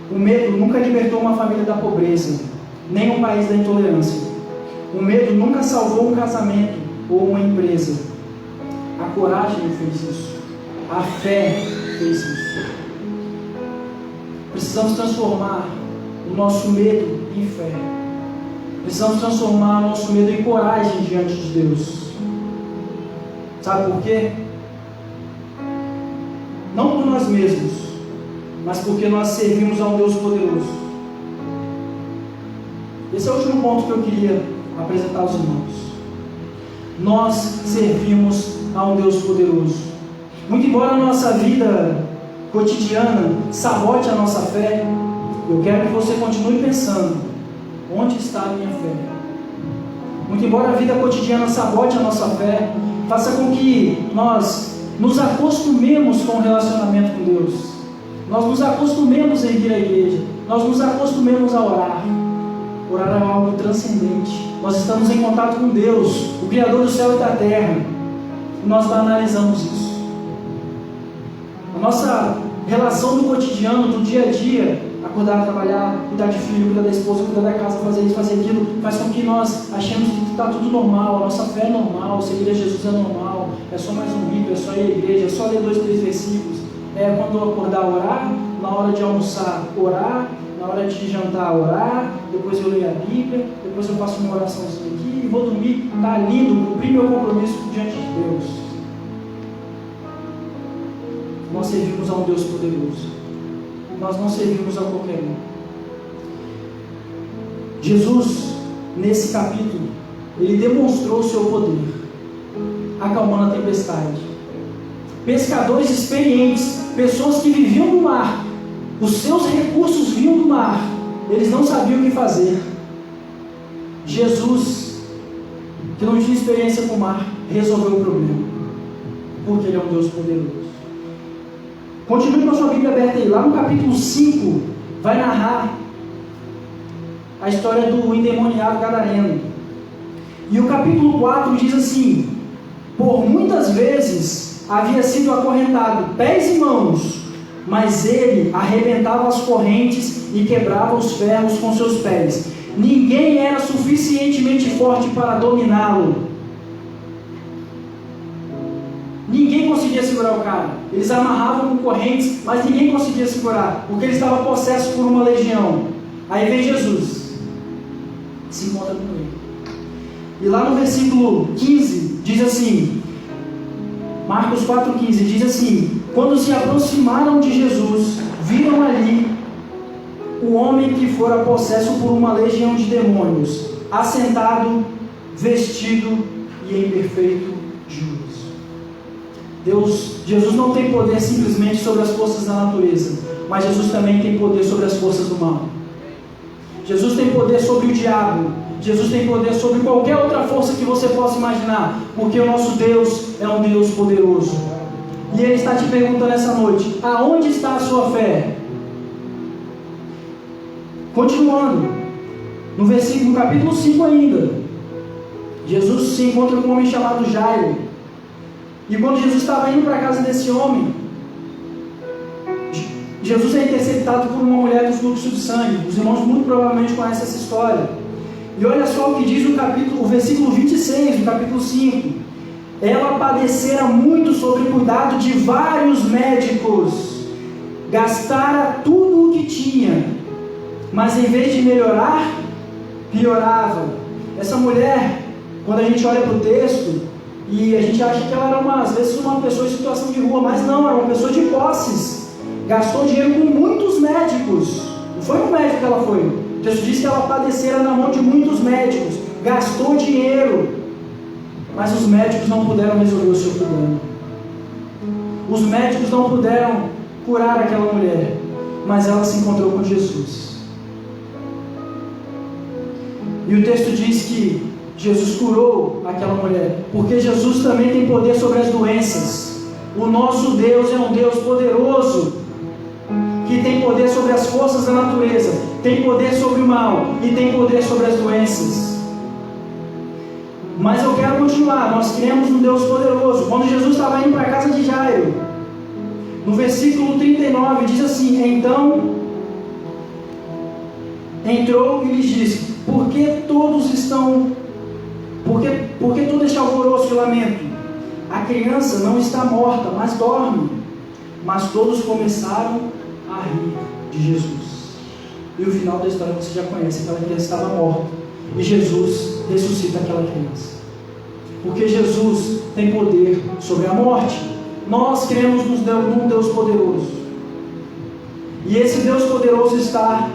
O medo nunca libertou uma família da pobreza, nem um país da intolerância. O medo nunca salvou um casamento ou uma empresa. A coragem fez isso, a fé fez isso. Precisamos transformar o nosso medo em fé. Precisamos transformar nosso medo em coragem diante de Deus. Sabe por quê? Não por nós mesmos, mas porque nós servimos a um Deus poderoso. Esse é o último ponto que eu queria apresentar aos irmãos. Nós servimos a um Deus poderoso. Muito embora a nossa vida cotidiana sabote a nossa fé, eu quero que você continue pensando: onde está a minha fé? Muito embora a vida cotidiana sabote a nossa fé, faça com que nós nos acostumemos com o relacionamento com Deus. Nós nos acostumemos a ir à igreja. Nós nos acostumemos a orar. Orar é algo transcendente. Nós estamos em contato com Deus, o Criador do céu e da terra. E nós banalizamos isso. A nossa relação do cotidiano, do dia a dia, acordar, trabalhar, cuidar de filho, cuidar da esposa, cuidar da casa, fazer isso, fazer aquilo, faz com que nós achemos que está tudo normal, a nossa fé é normal, seguir a Jesus é normal, é só mais um rito, é só ir à igreja, é só ler 2, 3 versículos. É quando eu acordar, orar, na hora de almoçar, orar, na hora de jantar, orar, depois eu leio a Bíblia, depois eu faço uma oraçãozinha aqui e vou dormir. Está lindo, cumprir meu compromisso diante de Deus. Nós servimos a um Deus poderoso. Nós não servimos a qualquer um. Jesus, nesse capítulo, ele demonstrou o seu poder, acalmando a tempestade. Pescadores experientes, pessoas que viviam no mar, os seus recursos vinham do mar, eles não sabiam o que fazer. Jesus, que não tinha experiência com o mar, resolveu o problema, porque ele é um Deus poderoso. Continue com a sua Bíblia aberta aí. Lá no capítulo 5 vai narrar a história do endemoniado gadareno. E o capítulo 4 diz assim: por muitas vezes havia sido acorrentado, pés e mãos, mas ele arrebentava as correntes e quebrava os ferros com seus pés. Ninguém era suficientemente forte para dominá-lo. Ninguém conseguia segurar o cara. Eles amarravam com correntes, mas ninguém conseguia segurar, porque ele estava possesso por uma legião. Aí vem Jesus, se encontra com ele. E lá no versículo 15 diz assim, Marcos 4,15 diz assim: quando se aproximaram de Jesus, viram ali o homem que fora possesso por uma legião de demônios, assentado, vestido e em perfeito juízo. Jesus não tem poder simplesmente sobre as forças da natureza, mas Jesus também tem poder sobre as forças do mal. Jesus tem poder sobre o diabo. Jesus tem poder sobre qualquer outra força que você possa imaginar, porque o nosso Deus é um Deus poderoso. E Ele está te perguntando essa noite: aonde está a sua fé? Continuando, no capítulo 5 ainda, Jesus se encontra com um homem chamado Jairo. E quando Jesus estava indo para a casa desse homem, Jesus é interceptado por uma mulher do fluxo de sangue. Os irmãos muito provavelmente conhecem essa história. E olha só o que diz o versículo 26 do capítulo 5. Ela padecera muito sobre o cuidado de vários médicos, gastara tudo o que tinha, mas em vez de melhorar, piorava. Essa mulher, quando a gente olha para o texto, e a gente acha que ela era às vezes uma pessoa em situação de rua, mas não, era uma pessoa de posses. Gastou dinheiro com muitos médicos. Não foi um médico que ela foi. O texto diz que ela padecera na mão de muitos médicos, gastou dinheiro, mas os médicos não puderam resolver o seu problema. Os médicos não puderam curar aquela mulher, mas ela se encontrou com Jesus. E o texto diz que Jesus curou aquela mulher, porque Jesus também tem poder sobre as doenças. O nosso Deus é um Deus poderoso, que tem poder sobre as forças da natureza, tem poder sobre o mal e tem poder sobre as doenças. Mas eu quero continuar. Nós cremos num Deus poderoso. Quando Jesus estava indo para a casa de Jairo, no versículo 39 diz assim: então entrou e lhes disse: por que todo este alvoroço e lamento? A criança não está morta, mas dorme. Mas todos começaram a rir de Jesus. E o final da história você já conhece: aquela criança estava morta, e Jesus ressuscita aquela criança. Porque Jesus tem poder sobre a morte. Nós cremos num Deus poderoso. E esse Deus poderoso está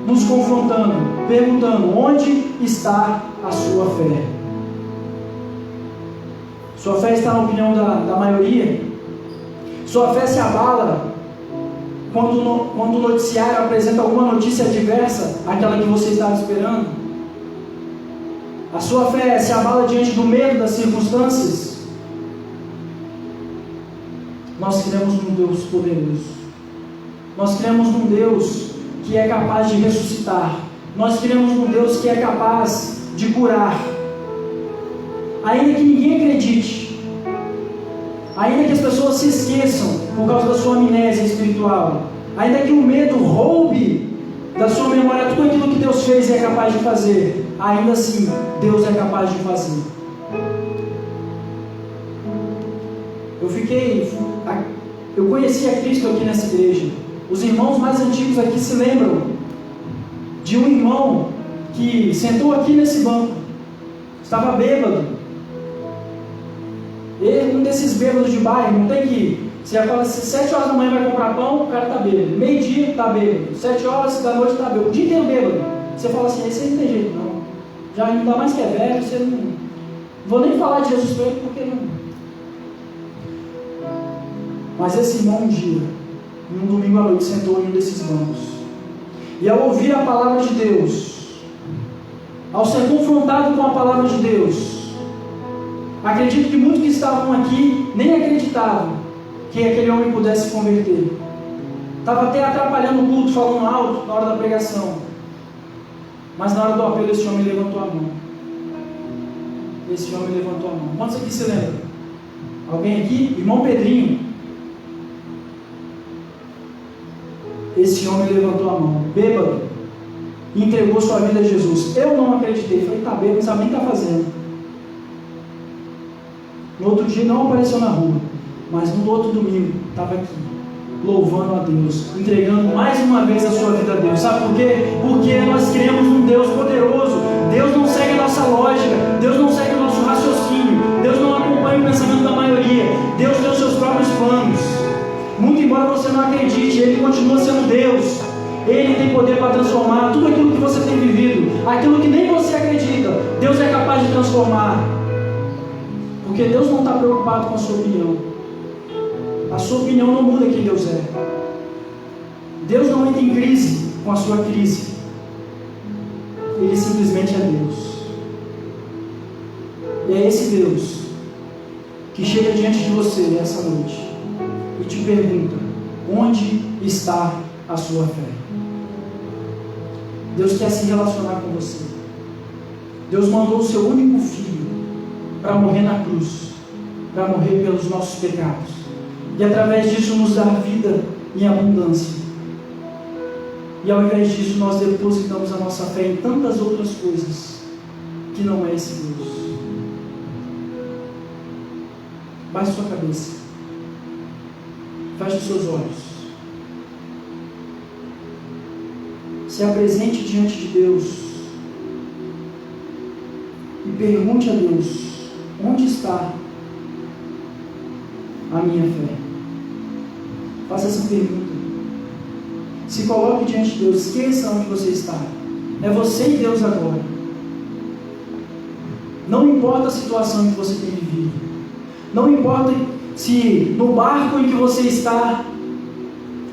nos confrontando, perguntando: onde está a sua fé? Sua fé está na opinião da maioria? Sua fé se abala quando o noticiário apresenta alguma notícia adversa àquela que você estava esperando? A sua fé se abala diante do medo das circunstâncias? Nós cremos num Deus poderoso. Nós cremos num Deus que é capaz de ressuscitar. Nós cremos num Deus que é capaz de curar. Ainda que ninguém acredite, ainda que as pessoas se esqueçam por causa da sua amnésia espiritual, ainda que o medo roube da sua memória tudo aquilo que Deus fez e é capaz de fazer, ainda assim Deus é capaz de fazer. Eu conheci a Cristo aqui nessa igreja. Os irmãos mais antigos aqui se lembram de um irmão que sentou aqui nesse banco, estava bêbado. Um desses bêbados de bairro, não tem que... Você já fala assim, 7 horas da manhã vai comprar pão, o cara está bêbado. Meio-dia está bêbado. 7 horas da noite está bêbado. O dia inteiro bêbado. Você fala assim, esse aí não tem jeito não. Já ainda mais que é velho, você não... Vou nem falar de Jesus para ele porque não... Mas esse irmão um dia, num domingo à noite, sentou em um desses bancos. E ao ouvir a palavra de Deus, ao ser confrontado com a palavra de Deus, acredito que muitos que estavam aqui nem acreditavam que aquele homem pudesse se converter. Estava até atrapalhando o culto, falando alto na hora da pregação. Mas na hora do apelo, esse homem levantou a mão. Esse homem levantou a mão. Quantos aqui se lembram? Alguém aqui? Irmão Pedrinho. Esse homem levantou a mão, bêbado, e entregou sua vida a Jesus. Eu não acreditei. Falei, está bêbado, não sabe nem o que está fazendo. No outro dia não apareceu na rua, mas no outro domingo estava aqui, louvando a Deus, entregando mais uma vez a sua vida a Deus. Sabe por quê? Porque nós cremos num Deus poderoso. Deus não segue a nossa lógica, Deus não segue o nosso raciocínio, Deus não acompanha o pensamento da maioria. Deus tem os seus próprios planos. Muito embora você não acredite, Ele continua sendo Deus. Ele tem poder para transformar tudo aquilo que você tem vivido, aquilo que nem você acredita, Deus é capaz de transformar. Porque Deus não está preocupado com a sua opinião. A sua opinião não muda quem Deus é. Deus não entra em crise com a sua crise. Ele simplesmente é Deus. E é esse Deus que chega diante de você nessa noite e te pergunta: onde está a sua fé? Deus quer se relacionar com você. Deus mandou o seu único filho para morrer na cruz, para morrer pelos nossos pecados, e através disso nos dar vida em abundância. E ao invés disso nós depositamos a nossa fé em tantas outras coisas que não é esse Deus. Baixe sua cabeça, feche os seus olhos, se apresente diante de Deus e pergunte a Deus: onde está a minha fé? Faça essa pergunta. Se coloque diante de Deus. Esqueça onde você está. É você e Deus agora. Não importa a situação que você tem vivido. Não importa se no barco em que você está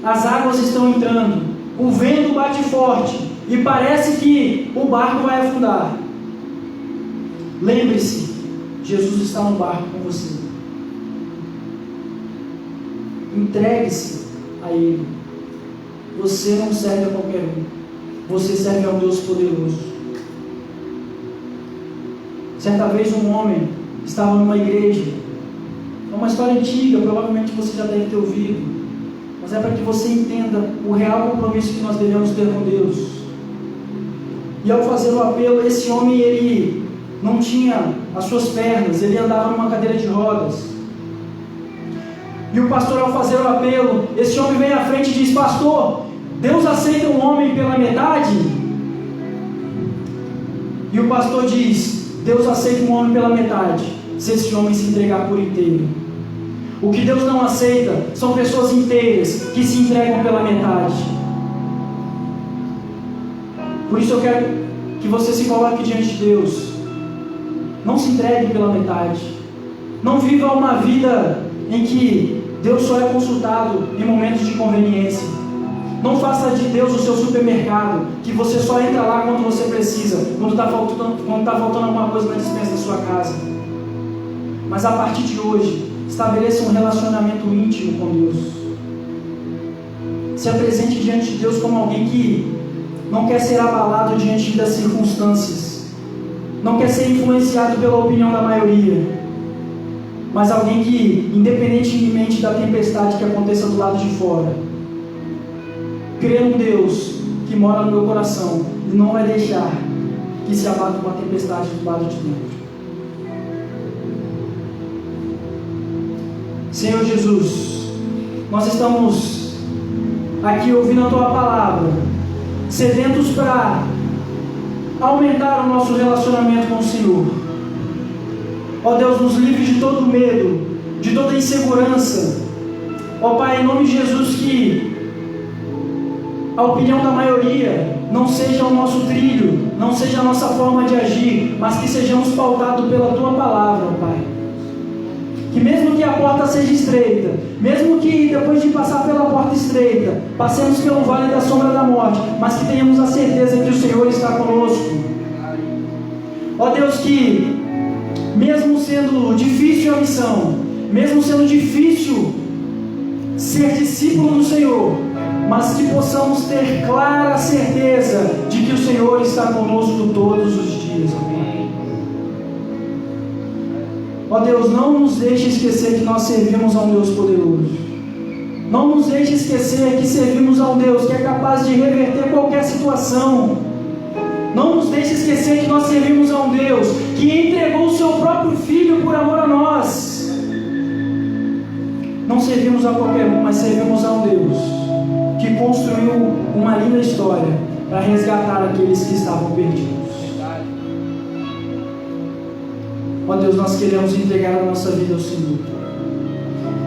as águas estão entrando, o vento bate forte e parece que o barco vai afundar. Lembre-se, Jesus está no barco com você. Entregue-se a Ele. Você não serve a qualquer um. Você serve a um Deus poderoso. Certa vez um homem estava numa igreja. É uma história antiga, provavelmente você já deve ter ouvido, mas é para que você entenda o real compromisso que nós devemos ter com Deus. E ao fazer o apelo, esse homem, ele não tinha as suas pernas, ele andava numa cadeira de rodas. E o pastor, ao fazer o apelo, esse homem vem à frente e diz: pastor, Deus aceita um homem pela metade? E o pastor diz: Deus aceita um homem pela metade, se esse homem se entregar por inteiro. O que Deus não aceita são pessoas inteiras que se entregam pela metade. Por isso eu quero que você se coloque diante de Deus. Não se entregue pela metade. Não viva uma vida em que Deus só é consultado em momentos de conveniência. Não faça de Deus o seu supermercado, que você só entra lá quando você precisa, quando está faltando alguma coisa na despensa da sua casa. Mas a partir de hoje, estabeleça um relacionamento íntimo com Deus. Se apresente diante de Deus como alguém que não quer ser abalado diante das circunstâncias, não quer ser influenciado pela opinião da maioria, mas alguém que, independentemente da tempestade que aconteça do lado de fora, crê num Deus que mora no meu coração e não vai deixar que se abata uma tempestade do lado de dentro. Senhor Jesus, nós estamos aqui ouvindo a Tua palavra, sedentos para aumentar o nosso relacionamento com o Senhor. Ó Deus, nos livre de todo medo, de toda insegurança. Ó Pai, em nome de Jesus, que a opinião da maioria não seja o nosso trilho, não seja a nossa forma de agir, mas que sejamos pautados pela Tua palavra, Pai. Que mesmo que a porta seja estreita, mesmo que depois de passar pela porta estreita, passemos pelo vale da sombra da morte, mas que tenhamos a certeza que o Senhor está conosco. Ó Deus, que mesmo sendo difícil a missão, mesmo sendo difícil ser discípulo do Senhor, mas que possamos ter clara certeza de que o Senhor está conosco todos os dias. Ó Deus, não nos deixe esquecer que nós servimos a um Deus poderoso. Não nos deixe esquecer que servimos a um Deus que é capaz de reverter qualquer situação. Não nos deixe esquecer que nós servimos a um Deus que entregou o seu próprio Filho por amor a nós. Não servimos a qualquer um, mas servimos a um Deus que construiu uma linda história para resgatar aqueles que estavam perdidos. Ó Deus, nós queremos entregar a nossa vida ao Senhor.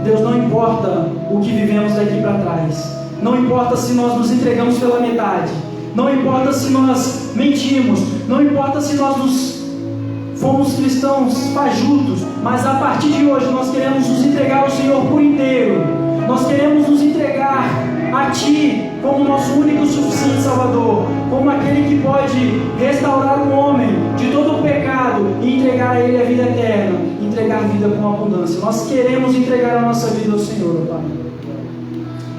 Deus, não importa o que vivemos daqui para trás, não importa se nós nos entregamos pela metade, não importa se nós mentimos, não importa se nós fomos cristãos fajutos, mas a partir de hoje nós queremos nos entregar ao Senhor por inteiro. Nós queremos nos entregar a Ti como nosso único e suficiente Salvador, como aquele que pode restaurar o homem de todo o pecado e entregar a Ele a vida eterna, entregar a vida com abundância. Nós queremos entregar a nossa vida ao Senhor, Pai.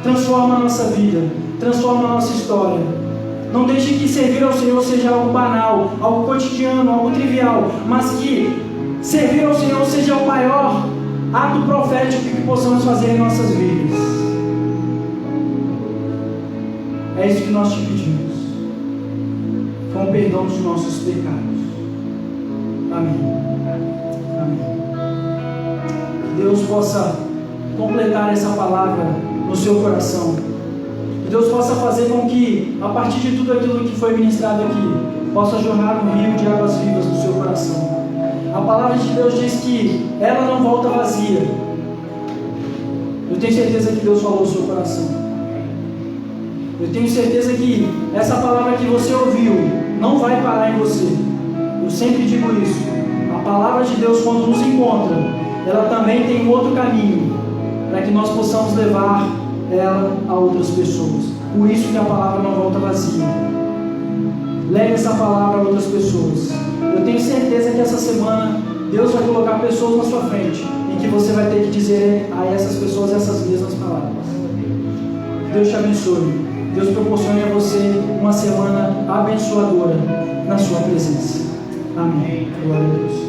Transforma a nossa vida, transforma a nossa história. Não deixe que servir ao Senhor seja algo banal, algo cotidiano, algo trivial, mas que servir ao Senhor seja o maior ato profético que possamos fazer em nossas vidas. É isso que nós te pedimos, com o perdão dos nossos pecados. Amém. Amém. Que Deus possa completar essa palavra no seu coração. Que Deus possa fazer com que, a partir de tudo aquilo que foi ministrado aqui, possa jorrar um rio de águas vivas no seu coração. A palavra de Deus diz que ela não volta vazia. Eu tenho certeza que Deus falou no seu coração. Eu tenho certeza que essa palavra que você ouviu não vai parar em você. Eu sempre digo isso. A palavra de Deus, quando nos encontra, ela também tem um outro caminho para que nós possamos levar ela a outras pessoas. Por isso que a palavra não volta vazia. Leve essa palavra a outras pessoas. Eu tenho certeza que essa semana Deus vai colocar pessoas na sua frente em que você vai ter que dizer a essas pessoas essas mesmas palavras. Deus te abençoe. Deus proporcione a você uma semana abençoadora na sua presença. Amém. Glória a Deus.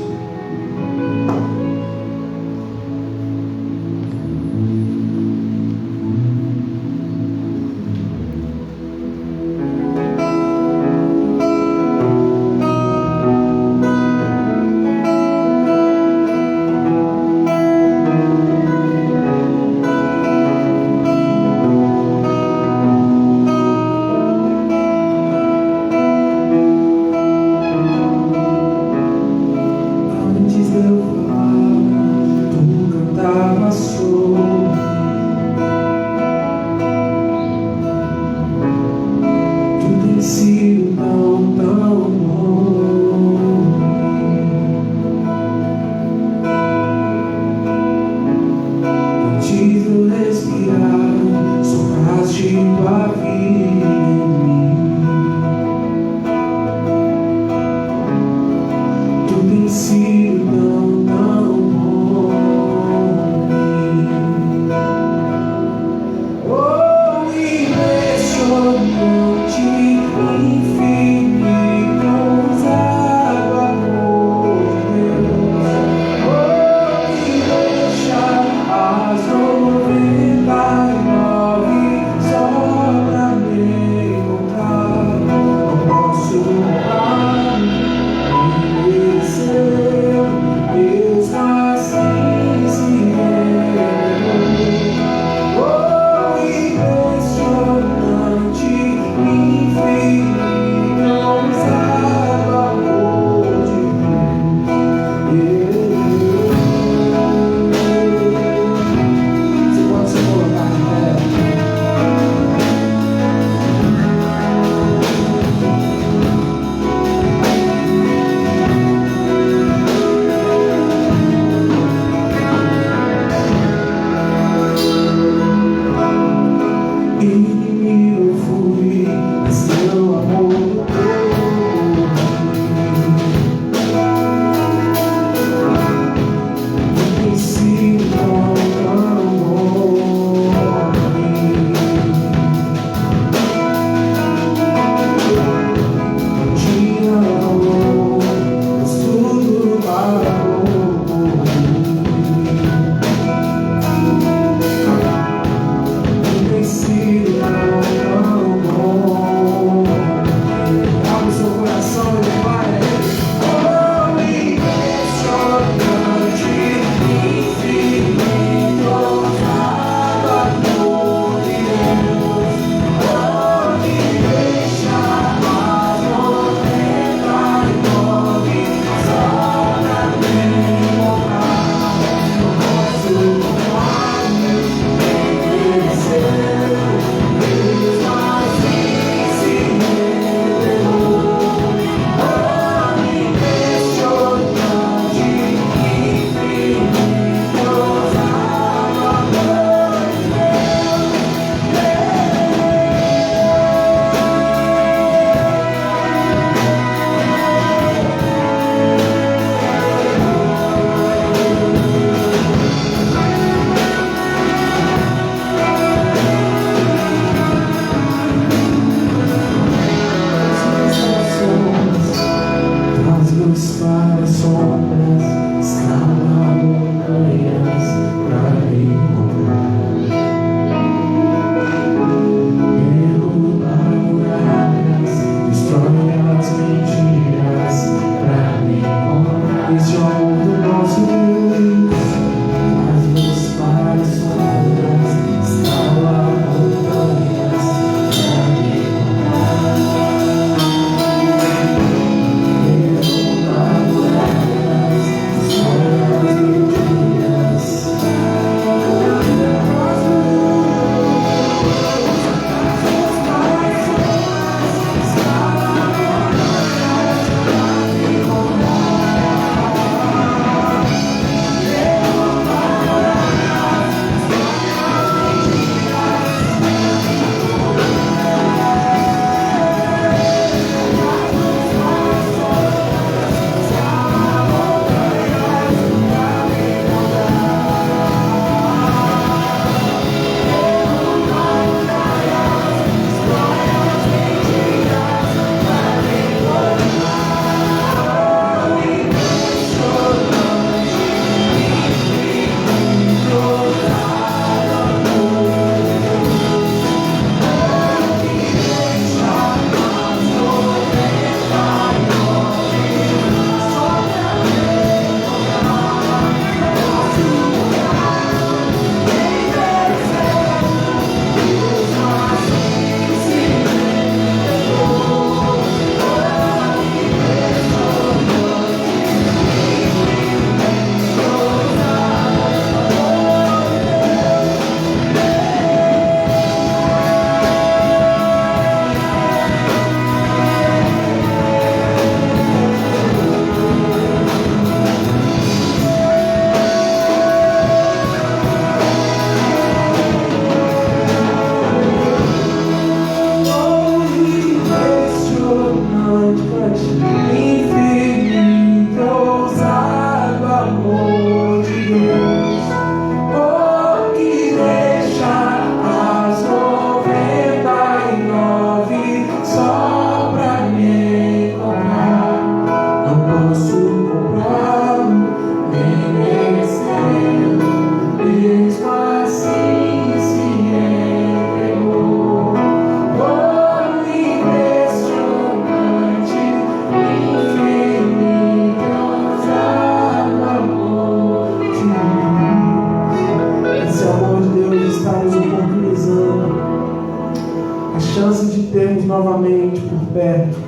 novamente por perto,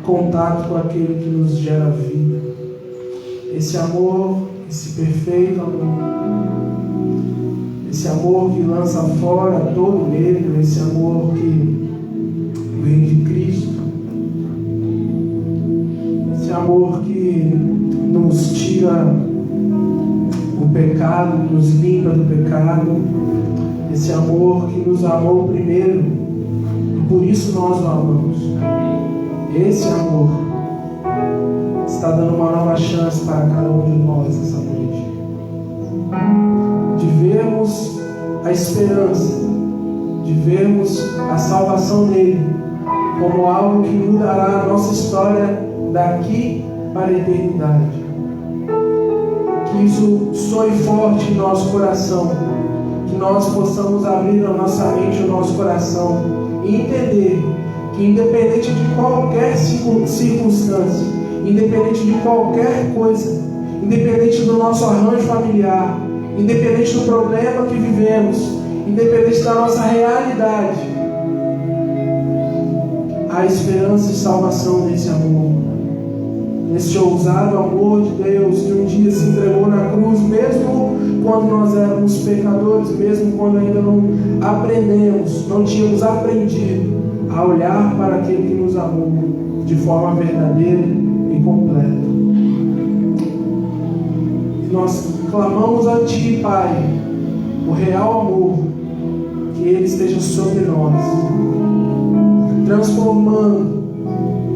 contato com aquele que nos gera vida. Esse amor, esse perfeito amor, esse amor que lança fora todo medo, esse amor que vem de Cristo, esse amor que nos tira o pecado, nos limpa do pecado, esse amor que nos amou primeiro e por isso nós o amamos. Esse amor está dando uma nova chance para cada um de nós essa noite, de vermos a esperança, de vermos a salvação nele como algo que mudará a nossa história daqui para a eternidade. Que isso soe forte em nosso coração, que nós possamos abrir a nossa mente e o nosso coração e entender que independente de qualquer circunstância, independente de qualquer coisa, independente do nosso arranjo familiar, independente do problema que vivemos, independente da nossa realidade, há esperança e salvação nesse amor, nesse ousado amor de Deus que um dia se entregou na cruz, mesmo quando nós éramos pecadores, mesmo quando ainda não aprendemos, não tínhamos aprendido a olhar para aquele que nos amou de forma verdadeira e completa. E nós clamamos a Ti, Pai, o real amor, que Ele esteja sobre nós, transformando,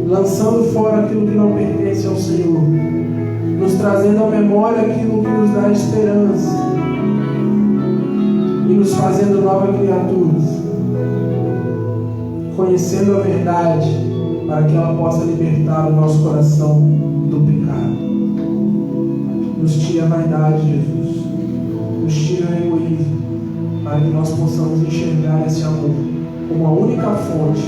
lançando fora aquilo que não pertence ao Senhor, nos trazendo à memória aquilo que nos dá esperança e nos fazendo novas criaturas, conhecendo a verdade para que ela possa libertar o nosso coração do pecado. Nos tire a vaidade, Jesus, nos tire o egoísmo, para que nós possamos enxergar esse amor como a única fonte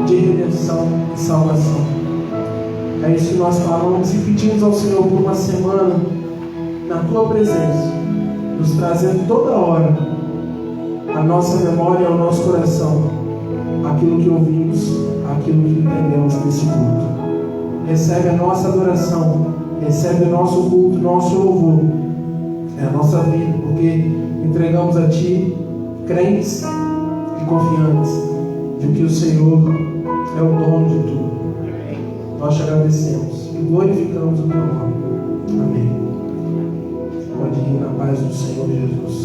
de redenção e salvação. É isso que nós falamos e pedimos ao Senhor por uma semana na Tua presença, nos trazendo toda hora a nossa memória e ao nosso coração aquilo que ouvimos, aquilo que entendemos nesse culto. Recebe a nossa adoração, recebe o nosso culto, nosso louvor, é a nossa vida, porque entregamos a Ti crentes e confiantes de que o Senhor é o dono de tudo. Nós te agradecemos e glorificamos o Teu nome. Amém. Pode ir na paz do Senhor Jesus.